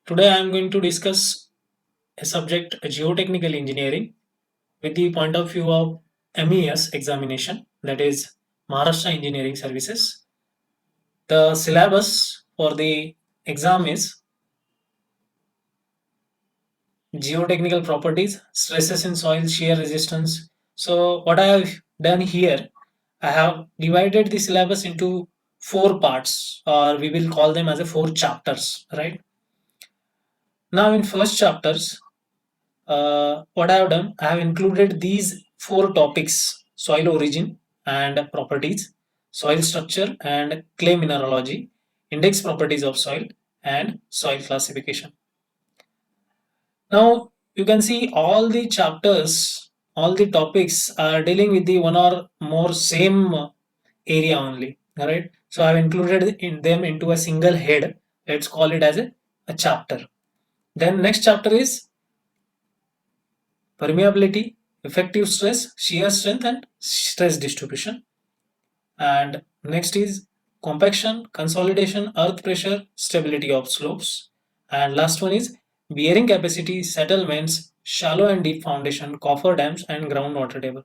Today I am going to discuss a subject geotechnical engineering with the point of view of MES examination, that is Maharashtra Engineering Services. The syllabus for the exam is geotechnical properties, stresses in soil, shear resistance. So what I have done here, I have divided the syllabus into four parts, or we will call them as a four chapters, right? Now in first chapters, what I have done, I have included these four topics: soil origin and properties, soil structure and clay mineralogy, index properties of soil, and soil classification. Now, you can see all the chapters, all the topics are dealing with the one or more same area only. All right. So I've included in them into a single head. Let's call it as a chapter. Then next chapter is permeability, effective stress, shear strength, and stress distribution. And next is compaction, consolidation, earth pressure, stability of slopes. And last one is bearing capacity, settlements, shallow and deep foundation, coffer dams, and groundwater table.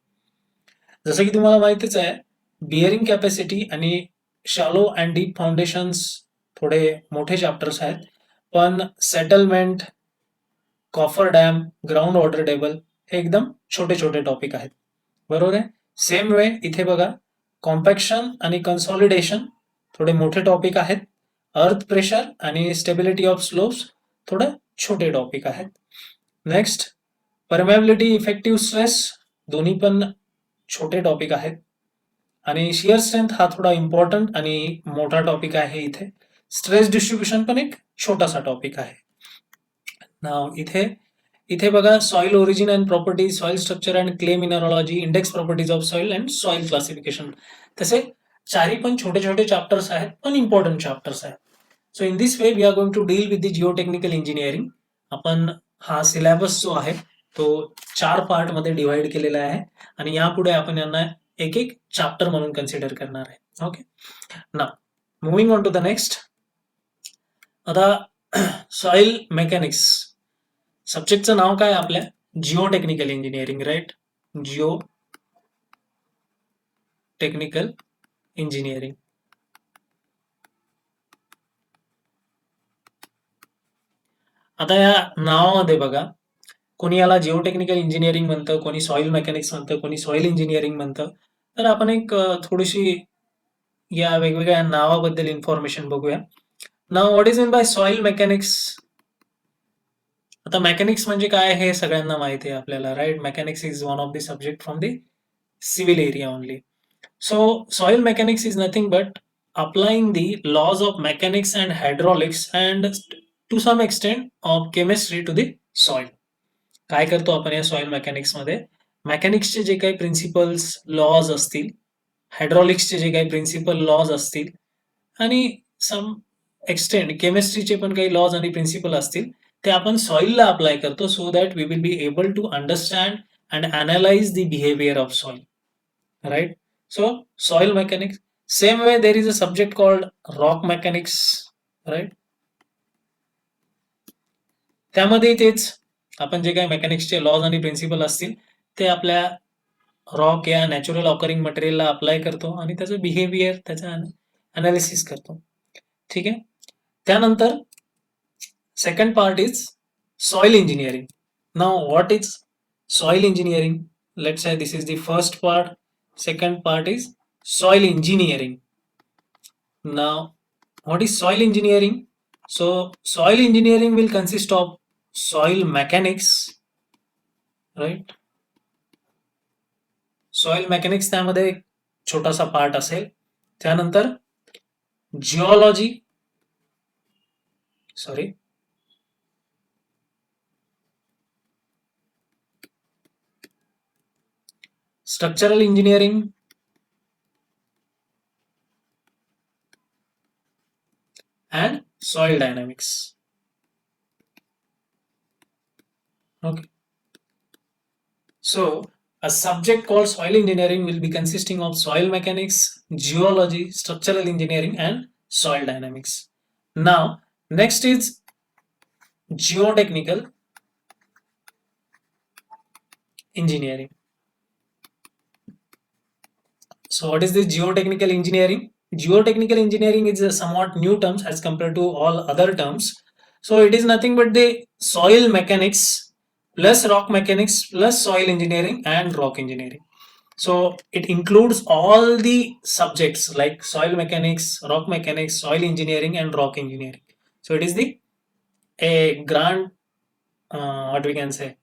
जसं की तुम्हाला माहितीच आहे, bearing capacity आणि shallow and deep foundations थोडे मोठे chapters आहेत, पण settlement, coffer dam, ground water table हे एकदम छोटे छोटे टॉपिक आहेत. बरोबर आहे. सेम वे इथे बघा, कॉम्पॅक्शन आणि कन्सॉलिडेशन थोडे मोठे टॉपिक आहेत. अर्थ प्रेशर आणि स्टेबिलिटी ऑफ स्लोप्स थोडे छोटे टॉपिक आहेत. नेक्स्ट परमेबिलिटी, इफेक्टिव्ह स्ट्रेस दोन्ही पण छोटे टॉपिक आहेत. आणि शिअर स्ट्रेंथ हा थोडा इम्पॉर्टंट आणि मोठा टॉपिक आहे इथे. स्ट्रेस डिस्ट्रीब्युशन पण एक छोटासा टॉपिक आहे. नाव इथे इथे बघा, soil origin and properties, soil structure and clay mineralogy, index properties of soil and soil classification. तसे चारही पण छोटे छोटे चॅप्टर्स आहेत, पण इम्पॉर्टंट चॅप्टर्स आहेत. So in this way we are going to deal with the geotechnical engineering. आपण हा सिलेबस जो आहे तो 4 पार्ट मध्ये डिवाइड केलेला आहे आणि यापुढे आपण यांना एक एक चॅप्टर म्हणून कन्सिडर करणार आहे. Okay. Now moving on to the next. आता सॉइल मेकॅनिक्स सब्जेक्टचं नाव काय आपल्या? Geotechnical engineering, right? Geotechnical engineering. आता या नावामध्ये बघा, कोणी याला जिओटेक्निकल इंजिनिअरिंग म्हणतं, कोणी सॉइल मेकॅनिक्स म्हणतं, कोणी सॉइल इंजिनिअरिंग म्हणतं. तर आपण एक थोडीशी या वेगवेगळ्या नावाबद्दल इन्फॉर्मेशन बघूया. नाव what is mean by soil mechanics? आता मेकॅनिक्स म्हणजे काय हे सगळ्यांना माहिती आहे आपल्याला, right? Mechanics is one of the subject from the civil area only. So, soil mechanics is nothing but applying the laws of mechanics and hydraulics and to some extent of chemistry to the soil. काय करतो आपण या soil mechanics मध्ये? मेकॅनिक्सचे जे काही principles, laws असतील, हायड्रॉलिक्सचे जे काही principal laws असतील आणि सम एक्सटेंड केमिस्ट्रीचे पण काही लॉज आणि प्रिन्सिपल असतील, ते आपण सॉइलला अप्लाय करतो, so that we will be able to understand and analyse the behaviour of soil, right? So, soil mechanics. Same way, there is a subject called rock mechanics, right? त्यामध्ये तेच आपण जे काही मेकॅनिक्सचे लॉज आणि प्रिन्सिपल असतील ते आपल्या rock या natural occurring मटेरियलला apply करतो आणि त्याचं बिहेवियर, त्याचं अनालिसिस करतो. ठीक आहे. त्यानंतर second part is soil engineering. Now what is soil engineering? Let's say this is the first part. Second part is soil engineering. Now, what is soil engineering? So, soil engineering will consist of soil mechanics, right? Soil mechanics त्यामध्ये एक छोटासा part असेल. त्यानंतर geology, structural engineering, and soil dynamics. Okay. So, a subject called soil engineering will be consisting of soil mechanics, geology, structural engineering, and soil dynamics. Now, next is geotechnical engineering. So what is this geotechnical engineering? Geotechnical engineering is a somewhat new terms as compared to all other terms. So it is nothing but the soil mechanics plus rock mechanics plus soil engineering and rock engineering. So it includes all the subjects like soil mechanics, rock mechanics, soil engineering and rock engineering. So it is the a grand what we can say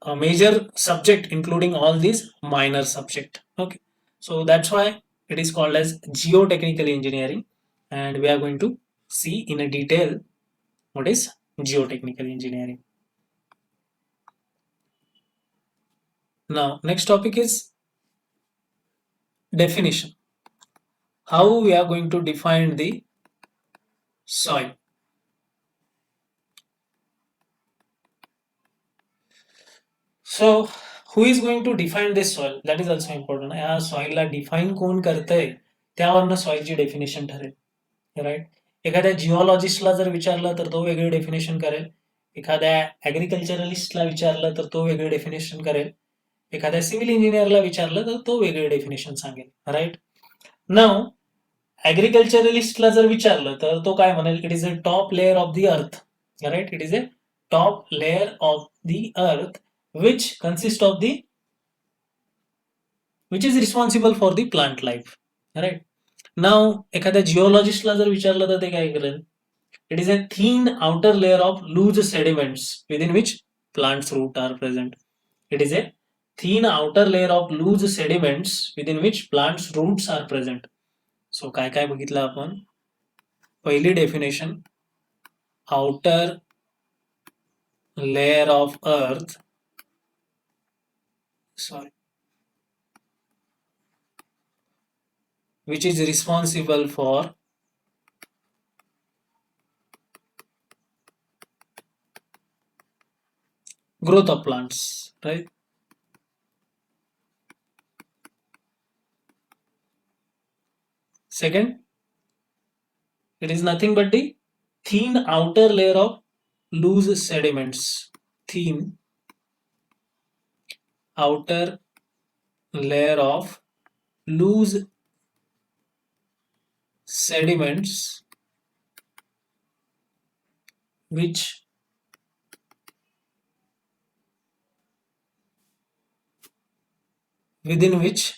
a major subject including all these minor subject. Okay, so that's why it is called as geotechnical engineering, and we are going to see in a detail what is geotechnical engineering. Now next topic is definition. How we are going to define the soil. So who is going to define this soil? That is also important. या soil ला define कोण करतंय त्यावरनं soil ची definition ठरेल. Right. एखाद्या जिओलॉजिस्टला जर विचारलं तर तो वेगळी डेफिनेशन करेल. एखाद्या ऍग्रिकल्चरलिस्टला विचारलं तर तो वेगळी डेफिनेशन करेल. एखाद्या सिव्हिल इंजिनियरला विचारलं तर तो वेगळी डेफिनेशन सांगेल. राईट. नाव ऍग्रिकल्चरलिस्टला जर विचारलं तर तो काय म्हणेल? It is a top layer of the earth. Right. It is a top layer of the earth which consist of the which is responsible for the plant life. Right. नाव एखाद्या जिओलॉजिस्टला जर विचारलं तर ते काय करेल? It is a thin outer layer of loose sediments within which plants root are present. It is a thin outer layer of loose sediments within which plants roots are present. So काय काय बघितलं आपण? पहिली definition, outer layer of earth, sorry, which is responsible for growth of plants, right? Second, it is nothing but the thin outer layer of loose sediments. Thin outer layer of loose sediments which within which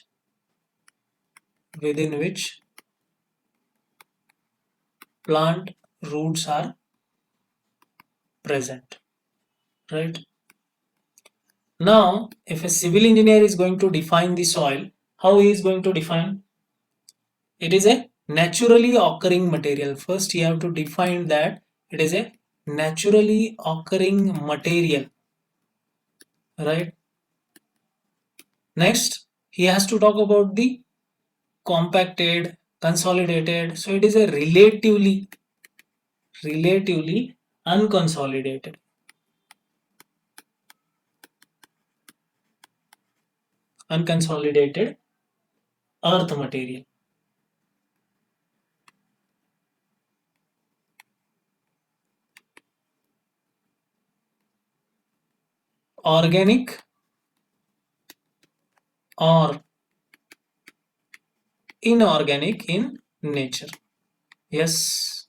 plant roots are present, right? Now if a civil engineer is going to define the soil, how he is going to define? It is a naturally occurring material. First you have to define that it is a naturally occurring material, right? Next he has to talk about the compacted, consolidated. So it is a relatively unconsolidated earth material. Organic or inorganic in nature. Yes,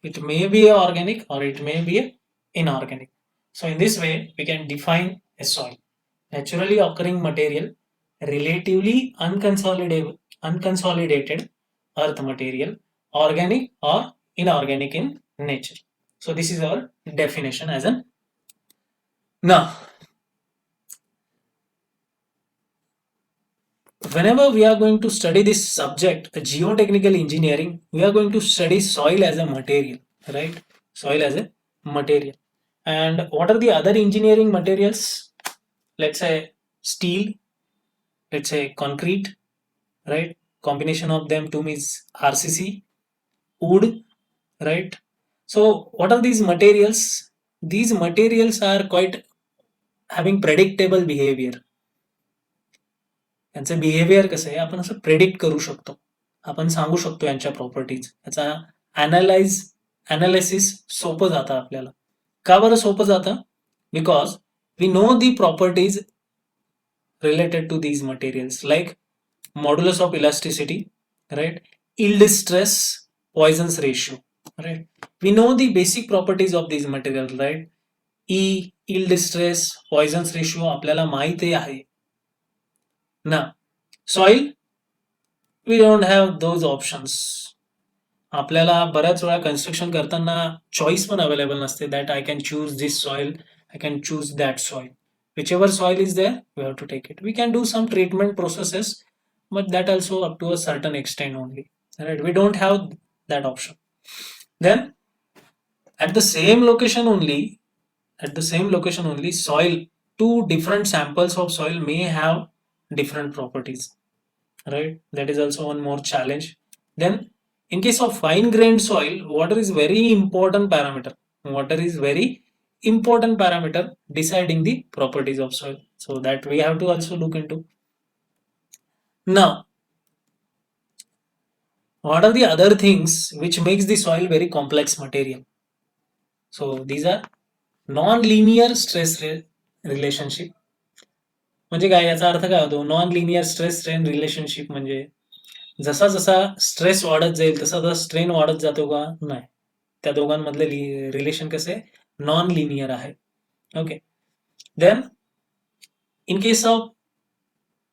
it may be organic or it may be inorganic. So in this way we can define a soil. Naturally occurring material, relatively unconsolidated earth material, organic or inorganic in nature. So this is our definition as an. Now whenever we are going to study this subject, geotechnical engineering, we are going to study soil as a material, right? Soil as a material. And what are the other engineering materials? Let's say steel, let's say concrete, right? Combination of them two is RCC, wood, right? So what are these materials? These materials are quite having predictable behavior. यांचं behaviour कसं आहे आपण असं predict करू शकतो. आपण सांगू शकतो यांच्या प्रॉपर्टीज. याचा अनालाइज अनालिसिस सोपं जातं आपल्याला. का बरं सोपं जातं? Because we know the properties related to these materials like modulus of elasticity, right? Yield stress, Poisson's ratio, right? We know the basic properties of these materials, right? E, yield stress, Poisson's ratio आपल्याला माहिती आहे ना. Soil, we don't have those options. आपल्याला बऱ्याच वेळा construction करताना choice पण available नसते that I can choose this soil, I can choose that soil. Whichever soil is there, we have to take it. We can do some treatment processes, but that also up to a certain extent only. Right? We don't have that option. Then at the same location only, soil, two different samples of soil may have different properties. Right? That is also one more challenge. Then in case of fine grained soil, water is very important parameter. Water is very important parameter deciding the properties of soil. So that we have to also look into. Now, what are the other things which makes the soil very complex material? So these are non-linear stress relationship. म्हणजे काय, याचा अर्थ काय होतो? Non linear stress strain relationship म्हणजे जसा जसा stress वाढत जाईल तसा तसा स्ट्रेन वाढत जातो का? नाही. त्या दोघांमधले रिलेशन कसे नॉन लिनियर आहे. Okay. Then in case of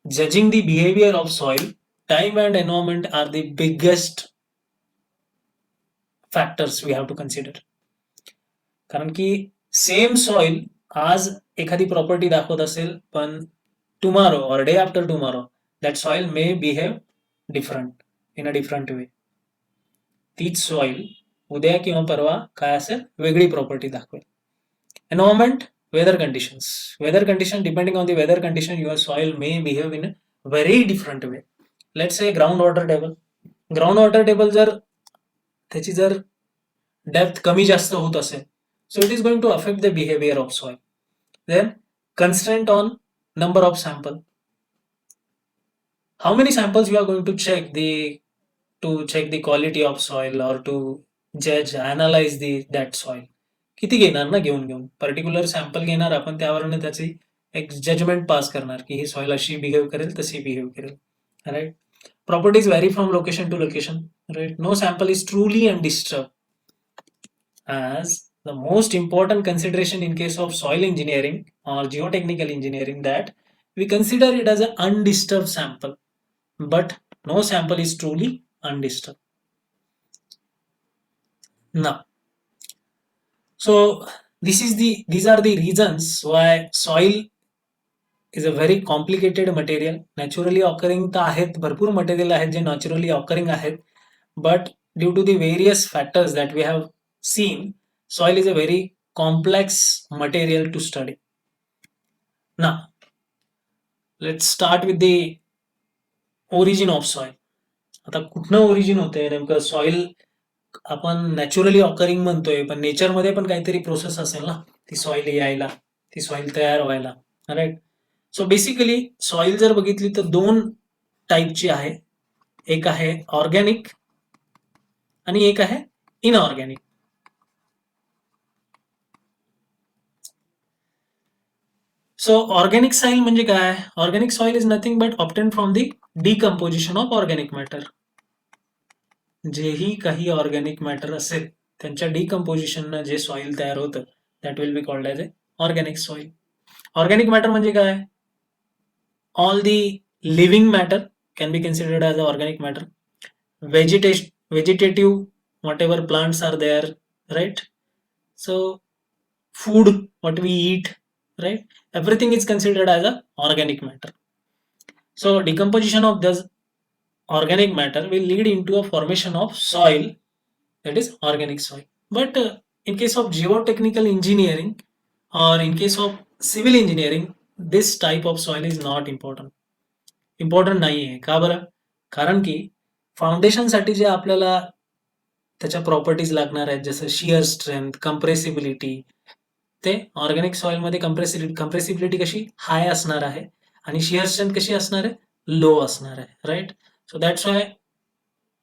judging the behavior of soil, time and environment are the biggest factors we have to consider. कारण की सेम सॉइल आज एखादी प्रॉपर्टी दाखवत असेल, पण टुमारो और day after tomorrow that soil may behave different in a different वे. तीच soil उद्या किंवा परवा काय असेल वेगळी प्रॉपर्टी दाखवेल. Environment, weather conditions. Weather condition, depending on the weather condition, your soil may behave in a very different way. Let's say groundwater table. Groundwater table जर त्याची जर डेप्थ कमी जास्त होत असेल, so it is going to affect the behavior of soil. Then constraint on number of sample. How many samples you are going to check the quality of soil or to judge, analyze that soil? किती घेणार ना घेऊन घेऊन. Particular sample घेणार आपण, त्यावरनं त्याची एक judgement पास करणार की ही सॉइल अशी बिहेव करेल तशी बिहेव करेल. Right. Properties vary from location to location. Right. No sample is truly undisturbed. As the most important consideration in case of soil engineering or geotechnical engineering, that we consider it as an undisturbed sample, but no sample is truly undisturbed. Now, so these are the reasons why soil is a very complicated material. Naturally occurring तर आहेत, भरपूर material आहेत जे naturally occurring आहेत, but due to the various factors that we have seen, soil is a very complex material to study. Now, let's start with the origin of soil. आता कुठनं origin होतंय नेमकं soil? आपण naturally occurring म्हणतोय, पण नेचरमध्ये पण काहीतरी प्रोसेस असेल ना ती सॉइल यायला, ती सॉइल तयार व्हायला. राईट. सो बेसिकली सॉइल जर बघितली तर दोन टाईपची आहे. एक आहे ऑर्गॅनिक आणि एक आहे इनऑर्गॅनिक. सो ऑर्गॅनिक सॉइल म्हणजे काय? Organic soil is nothing but obtain from the decomposition of organic matter. जेही काही ऑर्गॅनिक मॅटर असेल त्यांच्या डिकम्पोजिशननं जे सॉइल तयार होतं that will be called as a organic soil. Organic matter म्हणजे काय? All the living matter can be considered as organic matter. Vegetative, whatever plants are there, right? So food, what we eat, right? Everything is considered as a organic matter. So decomposition of this organic matter will lead into a formation of soil, that is organic soil. But in case of geotechnical engineering or in case of civil engineering, this type of soil is not important. Important नाही आहे. का बरं? कारण की फाउंडेशनसाठी जे आपल्याला त्याच्या properties लागणार आहेत, जसं शिअर स्ट्रेंथ, कंप्रेसिबिलिटी, ते ऑर्गॅनिक सॉइलमध्ये कंप्रेसिबिलिटी कशी हाय असणार आहे आणि शिअर स्ट्रेंथ कशी असणार आहे? लो असणार आहे. Right. So that's why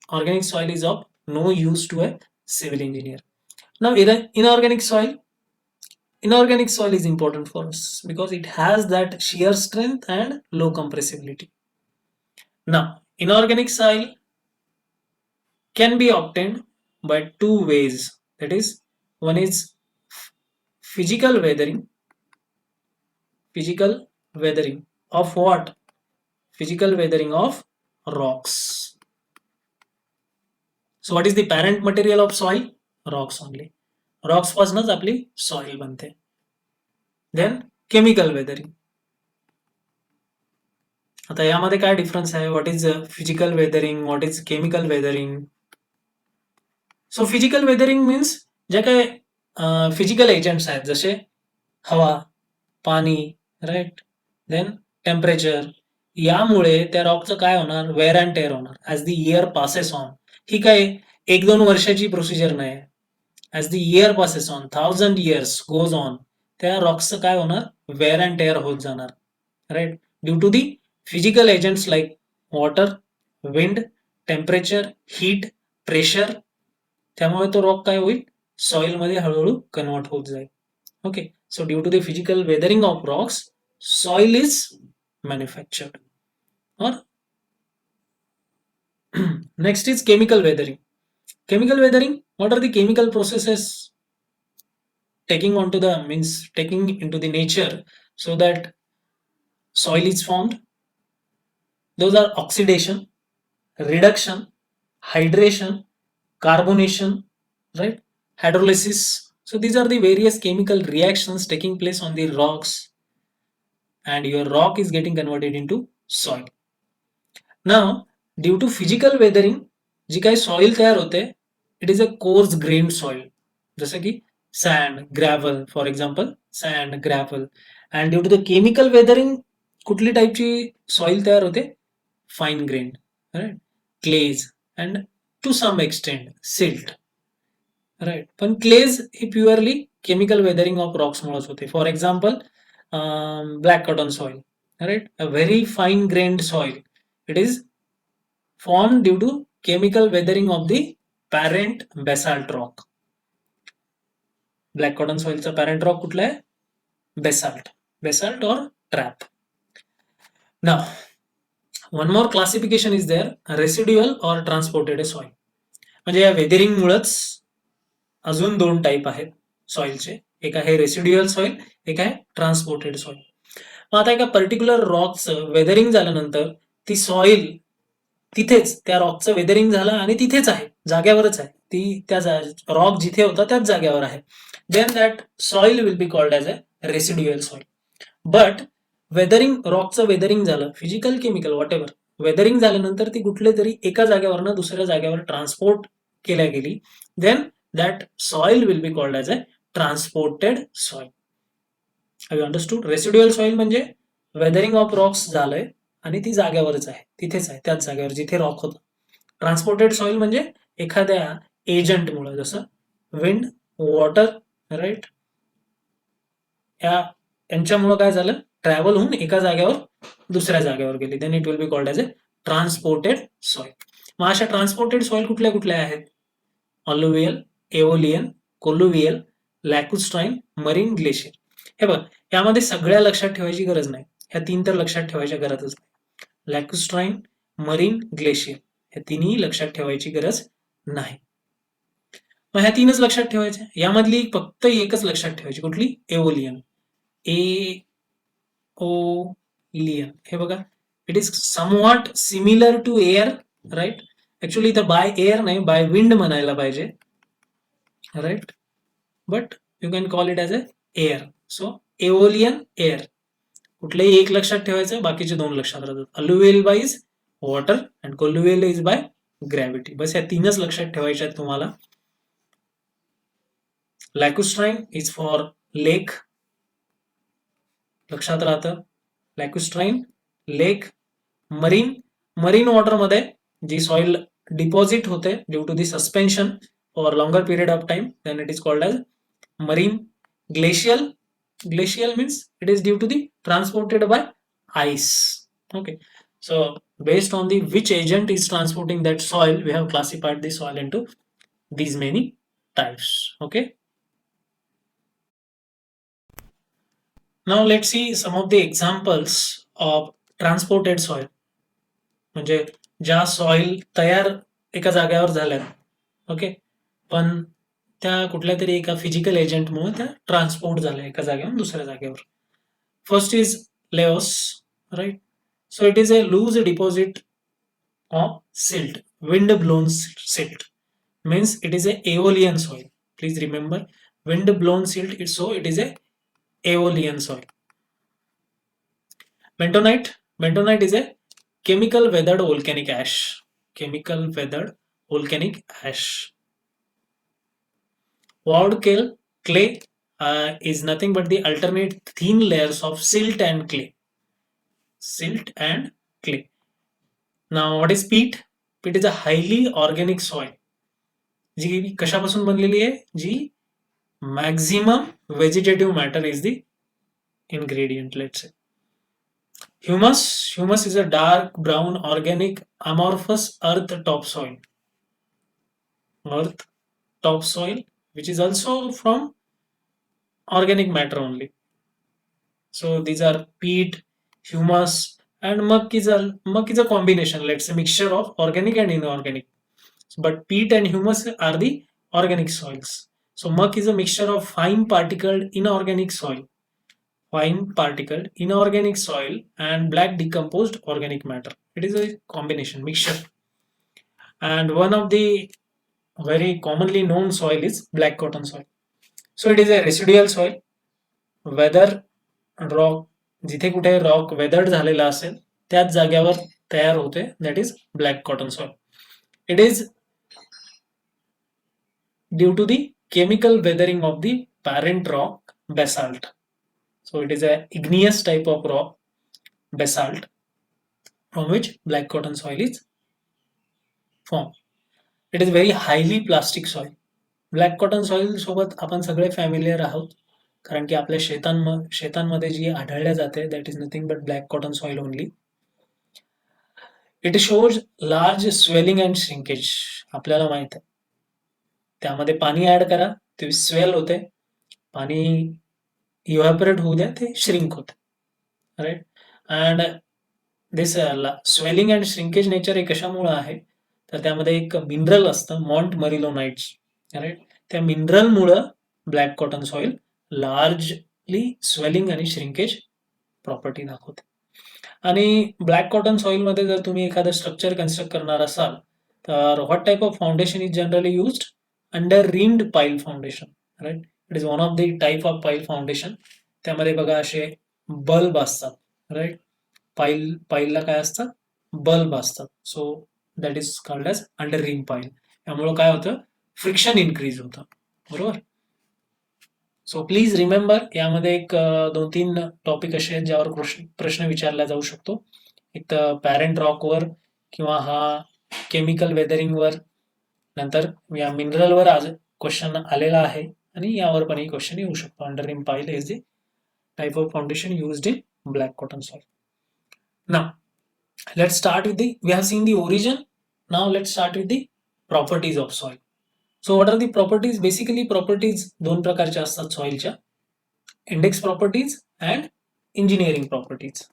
organic soil is of no use to a civil engineer. Now, inorganic soil is important for us because it has that shear strength and low compressibility. Now, inorganic soil can be obtained by two ways. That is, one is physical weathering. Physical weathering of what? Physical weathering of rocks. So, what is the parent material of soil? Rocks only. Rocks पासूनच आपली soil बनते. Then chemical weathering. आता यामध्ये काय difference आहे? What is physical weathering, what is chemical weathering? So physical weathering means जे काही physical agents आहेत जसे हवा, पाणी, राईट, देन टेम्परेचर, यामुळे त्या रॉकचं काय होणार? वेअर अँड टेअर होणार as the year passes on. ही काय 1-2 वर्षाची प्रोसिजर नाही. As the year passes on, 1000 years goes on, त्या रॉक्सचं काय होणार? वेअर अँड टेअर होत जाणार, right, due to the physical agents like water, wind, temperature, heat, pressure. त्यामुळे तो रॉक काय होईल? सॉइल मध्ये हळूहळू कन्वर्ट होत जाईल. Okay, so due to the physical weathering of rocks, soil is manufactured. और next is chemical weathering. Chemical weathering, what are the chemical processes taking into the nature so that soil is formed? Those are oxidation, reduction, hydration, carbonation, right? Hydrolysis. So these are the various chemical reactions taking place on the rocks, and your rock is getting converted into soil. Now, due to physical weathering, जी काही soil तयार होते, it is a coarse grained soil, जसं की sand, gravel, for example sand, gravel. And due to the chemical weathering कुठली टाईपची soil तयार होते? Fine grain, right, clays and to some extent silt, right. पण क्लेज ही प्युअरली केमिकल वेदरिंग ऑफ रॉक्समुळेच होते. For example black cotton soil, right, a very fine grained soil. It is formed due to chemical weathering of the parent basalt rock. Black cotton सॉइलचा parent rock कुठला आहे? Basalt. Basalt और trap. Now one more classification is there, residual और transported soil. म्हणजे या वेदरिंगमुळेच अजून 2 type आहेत सॉइलचे. एक आहे रेसिड्युअल सॉइल, एक आहे ट्रान्सपोर्टेड सॉइल. मग आता एका पर्टिक्युलर रॉकचं वेदरिंग झाल्यानंतर ती सॉइल तिथेच, त्या रॉकचं वेदरिंग झालं आणि तिथेच आहे, जाग्यावरच आहे ती, त्या रॉक जिथे होता त्याच जागेवर आहे, then that soil will be called as a residual soil. But weathering, रॉकचं वेदरिंग झालं, physical chemical whatever, weathering झाल्यानंतर ती कुठल्या तरी एका जागेवरनं दुसऱ्या जागेवर ट्रान्सपोर्ट केल्या गेली, then that soil will be called as a transported soil. Have you understood? Residual soil म्हणजे वेदरिंग ऑफ रॉक्स झालंय आणि ती जागेवरच आहे, तिथेच आहे, त्याच जागेवर जिथे रॉक होतं. ट्रान्सपोर्टेड सॉइल म्हणजे एखाद्या एजंटमुळे, जसं विंड, वॉटर, राईट, यांच्यामुळे काय झालं? ट्रॅव्हल होऊन एका जागेवर दुसऱ्या जागेवर गेली, then it will be called as a transported soil. मग अशा ट्रान्सपोर्टेड सॉइल कुठल्या कुठल्या आहेत? Alluvial, aeolian, colluvial, lacustrine, marine, glacier. हे बघ, यामध्ये सगळ्या लक्षात ठेवायची गरज नाही, ह्या 3 तर लक्षात ठेवायच्या गरजच नाही. लॅकुस्ट्राईन, मरीन, ग्लेशियर, हे तिन्ही लक्षात ठेवायची गरज नाही. मग ह्या 3च लक्षात ठेवायच्या. यामधली फक्त एकच लक्षात ठेवायची, कुठली? एओलियन. एओलियन, हे बघा, it is somewhat similar to air, right. Actually इथं बाय एअर नाही, बाय विंड म्हणायला पाहिजे, right, but you can call it as a air. So aeolian, air, कुठलंही एक लक्षात ठेवायचं, बाकीचे 2 लक्षात राहतात. Alluvial by is water and colluvial is by gravity. बस या 3च लक्षात ठेवायच्या तुम्हाला. लॅकुस्ट्राईन इज फॉर लेक, लक्षात राहतं, लॅकुस्ट्राईन, लेक. मरीन, मरीन वॉटरमध्ये जी सॉइल डिपॉझिट होते due to the suspension for longer period of time, then it is called as marine. Glacial, glacial means it is due to the transported by ice. Okay, so based on the which agent is transporting that soil, we have classified the soil into these many types. Okay, now let's see some of the examples of transported soil. म्हणजे ज्या soil तयार एका जागेवर झाल्यात, okay, पण त्या कुठल्या तरी एका फिजिकल एजंटमुळे त्या ट्रान्सपोर्ट झाल्या एका जागेवरून दुसऱ्या जागेवर. First is loess, right. So it is a loose deposit of silt, wind blown silt. Means it is a aeolian soil. Please remember, wind blown silt, so it is a aeolian soil. Bentonite is a chemical weathered volcanic ash. Chemical weathered volcanic ash. Wood clay is nothing but the alternate thin layers of silt and clay. Silt and clay. Now, what is peat? Peat is a highly organic soil. जी कशापासून बनलेली आहे? जी maximum vegetative matter is the ingredient. Let's say humus is a dark brown organic amorphous earth top soil which is also from organic matter only. So these are peat, humus, and muck is a combination, let's say mixture of organic and inorganic. But peat and humus are the organic soils. So muck is a mixture of fine particled inorganic soil and black decomposed organic matter. It is a combination mixture. And one of the very commonly known soil is black cotton soil. So it is a residual soil. Whether rock जिथे कुठे rock weathered झालेला असेल त्याच जागेवर तयार होते, that is black cotton soil. It is due to the chemical weathering of the parent rock basalt. So it is a igneous type of rock basalt from which black cotton soil is formed. It is very highly plastic soil. Black cotton soil सोबत आपण सगळे familiar आहोत, कारण की आपल्या शेतांमध्ये जी आढळल्या जाते that is nothing but black cotton soil only. It shows large swelling and shrinkage. आपल्याला माहित आहे त्यामध्ये पाणी ऍड करा ते स्वेल होते, पाणी इव्हॅपोरेट होऊ द्या ते श्रिंक होते, right. And this swelling and shrinkage nature हे कशामुळे आहे तर त्यामध्ये एक मिनरल असतं मॉन्ट मरिलोनाइट्स, राईट. त्या मिनरलमुळं black cotton soil largely swelling आणि श्रिंकेज प्रॉपर्टी दाखवते. आणि ब्लॅक कॉटन सॉइल मध्ये जर तुम्ही एखादं स्ट्रक्चर कन्स्ट्रक्ट करणार असाल तर what type of foundation is generally used? Under reamed pile foundation, right. It is one of the type of pile foundation. त्यामध्ये बघा असे बल्ब असतात, राईट. पाईलला काय असतात? बल्ब असतात. So that is called as under ream pile. त्यामुळे काय होतं? फ्रिक्शन इन्क्रीज होतं, बरोबर. सो प्लीज रिमेंबर, यामध्ये एक 2-3 टॉपिक असे आहेत ज्यावर प्रश्न विचारला जाऊ शकतो. एक तर पॅरेंट रॉकवर किंवा हा केमिकल वेदरिंगवर, नंतर या मिनरलवर आज क्वेश्चन आलेला आहे आणि यावर पण एक क्वेश्चन येऊ शकतो. अंडर रिम पाईल is the type of foundation used in black cotton soil. Now let's start with we have seen the origin. Now let's start with the properties of soil. So what are the properties? Basically properties दोन प्रकारच्या असतात सॉइलच्या, index properties and engineering properties.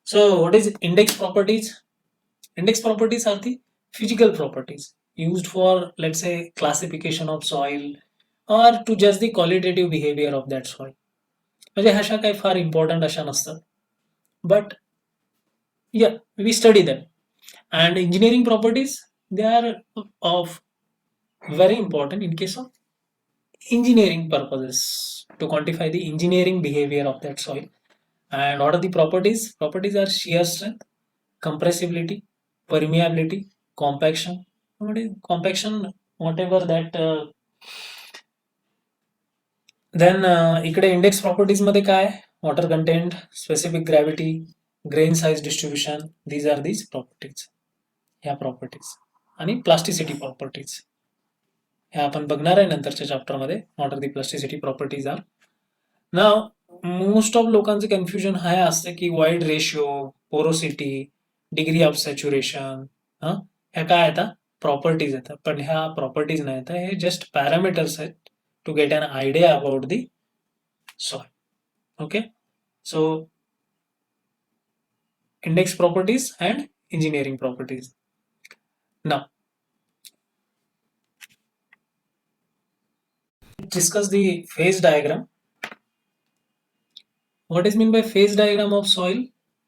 So what is index properties? Index properties are the physical properties used for, let's say, classification of soil or to judge the qualitative behavior of that soil. म्हणजे अशा काही फार important अशा नसतात, but yeah, we study them. And engineering properties, they are of very important in case of engineering purposes to quantify the engineering behavior of that soil. And what are the properties? Properties are shear strength, compressibility, permeability, compaction. What is compaction? Whatever that. Then इकडे index properties मध्ये काय? Water content, specific gravity, grain size distribution. These are these properties, ह्या properties. आणि plasticity properties ह्या आपण बघणार आहे नंतरच्या चॅप्टरमध्ये. What are the plasticity properties are. नाव मोस्ट ऑफ लोकांचे कन्फ्युजन हा असते की void ratio, porosity, degree of saturation, ह्या काय येतात? प्रॉपर्टीज येतात, पण ह्या प्रॉपर्टीज नाही येतात, हे जस्ट पॅरामीटर्स आहेत to get an idea about the soil. Okay, so index properties and engineering properties. Now, discuss the phase diagram. What is meant by phase diagram of soil?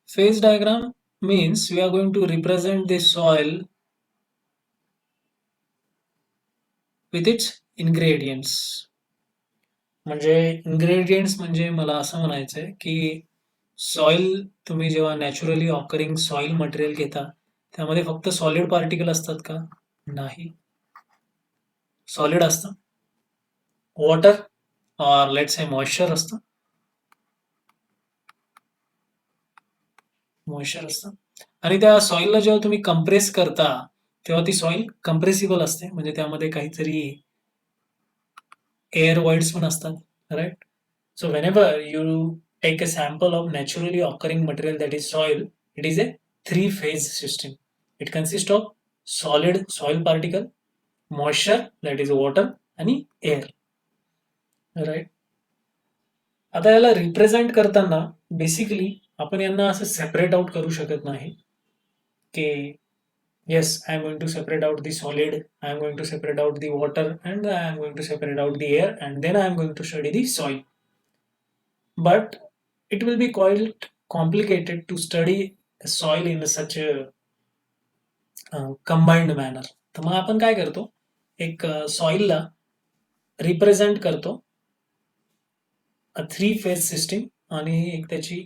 Phase diagram means we are going to represent the soil with its ingredients. म्हणजे ingredients म्हणजे मला असं म्हणायचं आहे की soil तुम्ही जेव्हा naturally occurring soil material घेता त्यामध्ये फक्त सॉलिड पार्टिकल असतात का? नाही, सॉलिड असतं, वॉटर और लेट्स से मॉइश्चर असतं, मॉइश्चर असतं. आणि त्या सॉइलला जेव्हा तुम्ही कंप्रेस करता तेव्हा ती सॉइल कंप्रेसिबल असते, म्हणजे त्यामध्ये काहीतरी एअर वॉइड्स पण असतात, right? So whenever you take a sample of naturally occurring material that is soil, it is a three phase system. It consist of solid soil particle, moisture that is water आणि air, right? आता याला represent करताना basically आपण यांना असं separate out करू शकत नाही की yes, I am going to separate out the solid, I am going to separate out the water, and I am going to separate out the air, and then I am going to study the soil. But it will be quite complicated to study soil in such a combined manner. तर मग आपण काय करतो, एक सॉइलला represent करतो three phase system आणि एक त्याची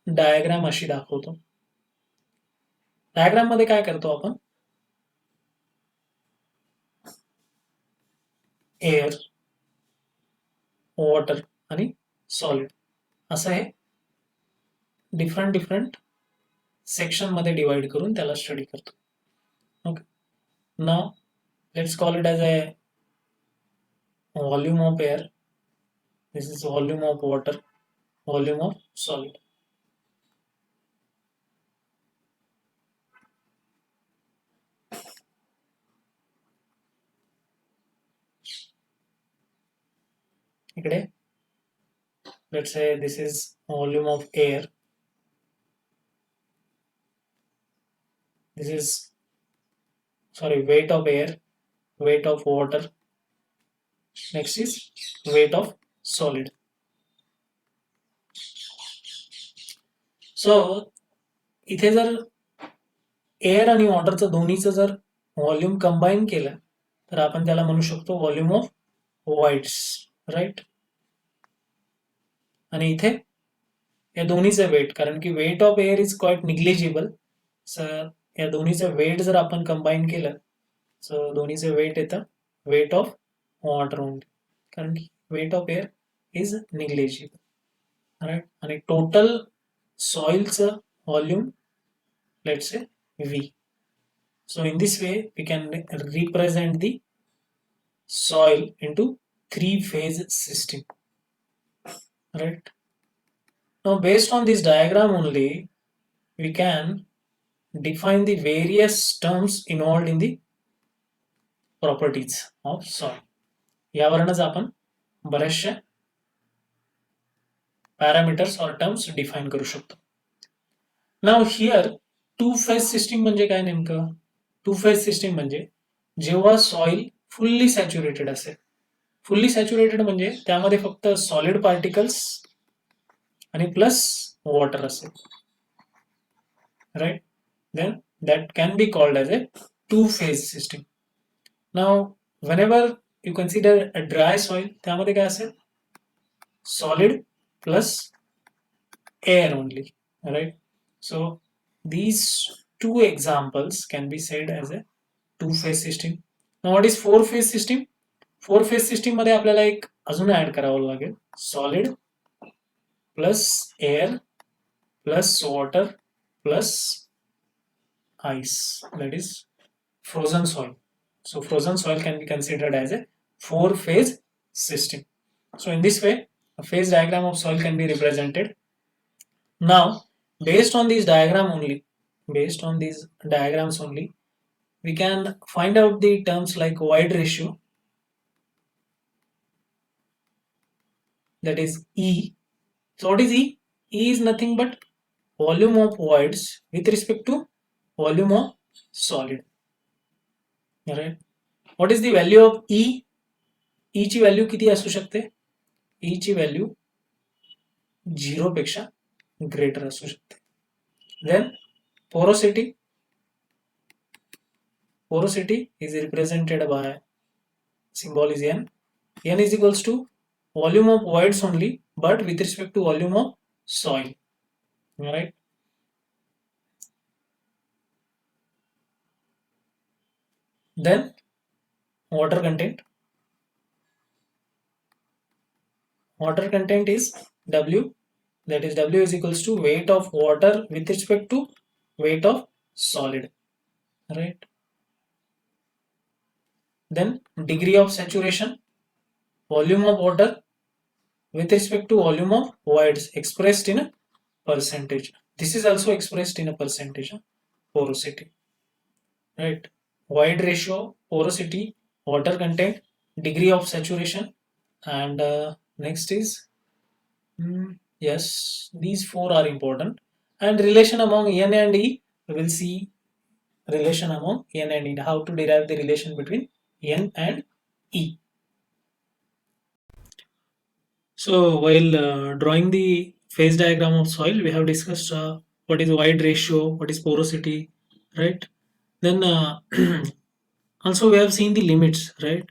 diagram अशी दाखवतो. डायग्राम मध्ये काय करतो आपण, एअर, वॉटर आणि सॉलिड असं हे डिफरंट डिफरंट सेक्शन मध्ये डिवाइड करून त्याला स्टडी करतो. Okay, now let's call it as a volume of air, this is volume of water, volume of solid. इकडे let's say this is volume of air, this is weight of air, weight of water, next is weight of solid. So इथे जर air आणि वॉटरचं दोन्हीचं जर volume combine केलं तर आपण त्याला म्हणू शकतो व्हॉल्यूम ऑफ वाईट्स, राईट? आणि इथे या दोन्हीचं वेट, कारण की weight of air is quite negligible, सर या दोन्हीचं वेट जर आपण कंबाईन केलं सो दोन्हीचं वेट येतं वेट ऑफ वॉटर ओनली, कारण की weight of air is negligible, right? आणि टोटल सॉइलचं volume let's say V. So in this way we can represent the soil into three phase system, right? Now based on this diagram only we can define the various terms involved in the properties of soil. यावरूनच आपण बरेचशे parameters और terms define करू शकतो. Now here two phase system म्हणजे काय नेमकं? Two phase system म्हणजे जेव्हा सॉइल फुल्ली सॅच्युरेटेड असेल, फुल्ली सॅच्युरेटेड म्हणजे त्यामध्ये फक्त सॉलिड पार्टिकल्स आणि प्लस वॉटर असेल, right? Then that can be called as a two phase system. Now whenever you consider a dry soil, त्यामध्ये काय असेल, solid plus air only, right? So these two examples can be said as a two phase system. Now what is four phase system? Four phase system मध्ये आपल्याला एक अजून add करावं लागेल, solid plus air plus water plus ice, that is frozen soil. So frozen soil can be considered as a four phase system. So in this way a phase diagram of soil can be represented. Now based on these diagrams only, we can find out the terms like void ratio, that is E. So what is E? E is nothing but volume of voids with respect to volume of solid. Alright. What is the value of E? E ची value किती असू शकते? E ची value 0 पेक्षा greater असू शकते. Then porosity is represented by symbol is N. N is equals to volume of voids only, but with respect to volume of soil. Alright. Then water content. Water content is W, that is W is equals to weight of water with respect to weight of solid. Right. Then degree of saturation, volume of water with respect to volume of voids expressed in a percentage. This is also expressed in a percentage of porosity. Right. Void ratio, porosity, water content, degree of saturation, and next is yes, these four are important. And relation among N and E, we will see relation among N and E, how to derive the relation between N and E. So while drawing the phase diagram of soil, we have discussed what is void ratio, what is porosity, right? Then also we have seen the limits, right?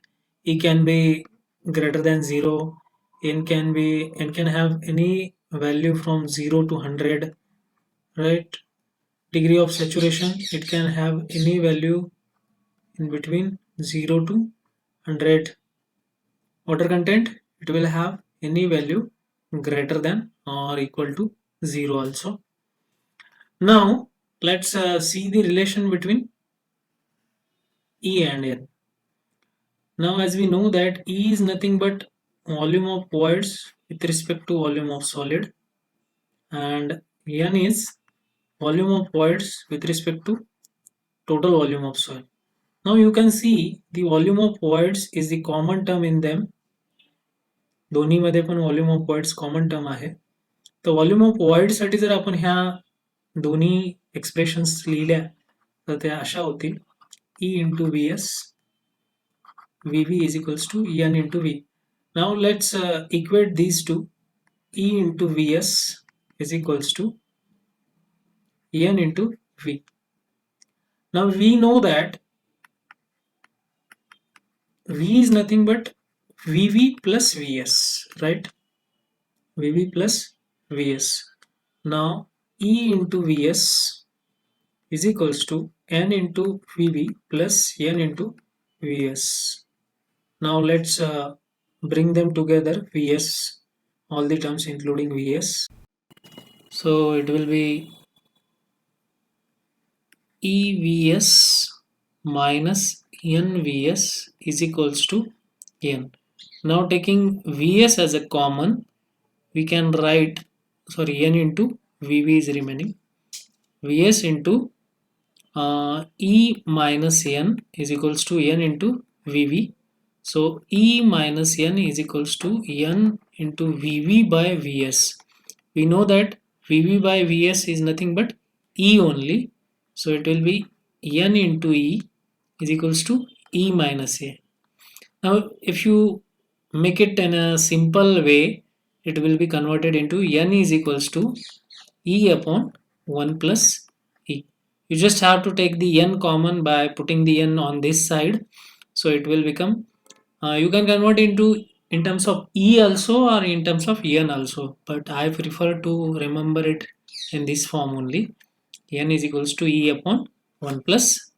E can be greater than 0, N can have any value from 0 to 100, right? Degree of saturation, it can have any value in between 0 to 100. Water content, it will have any value greater than or equal to 0 also. Now let's see the relation between E and N. Now as we know that E is nothing but volume of voids with respect to volume of solid, and N is volume of voids with respect to total volume of soil. Now you can see the volume of voids is the common term in them. दोन्हीमध्ये पण volume of voids common term आहे. तर volume of void साठी जर आपण ह्या दोन्ही expressions लिहिल्या तर त्या अशा होतील E into Vs, Vv is equals to N into V. Now let's equate these two. E into Vs is equals to N into V. Now we know that V is nothing but Vv plus Vs, right? Vv plus Vs. Now E into Vs is equals to N into Vv plus N into Vs. Now let's bring them together, Vs, all the terms including Vs. So it will be EVS minus NVS is equals to N. Now taking Vs as a common, we can write, N into Vv is remaining. Vs into E minus N is equals to N into Vv. So E minus N is equals to N into Vv by Vs. We know that Vv by Vs is nothing but E only. So it will be N into E is equals to E minus A. Now if you make it in a simple way, it will be converted into N is equals to E upon 1 plus E. You just have to take the N common by putting the N on this side. So it will become, you can convert into in terms of E also or in terms of N also. But I prefer to remember it in this form only. N is equals to E upon 1 plus